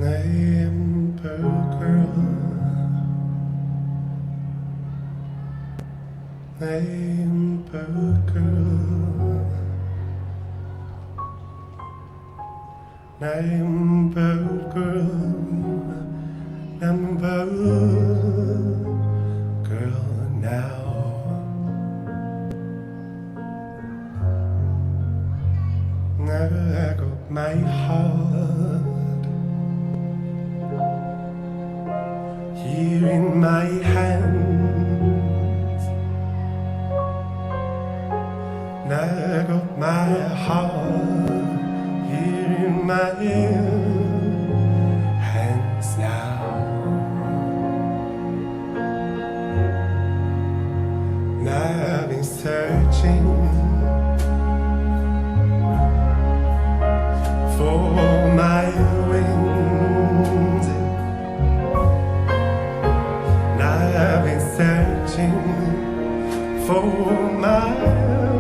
Amber girl, Amber girl, Amber girl, Amber girl now. I got my heart here in my hands. I got my heart here in my hands now. I've been searching for my wings. I've been searching for my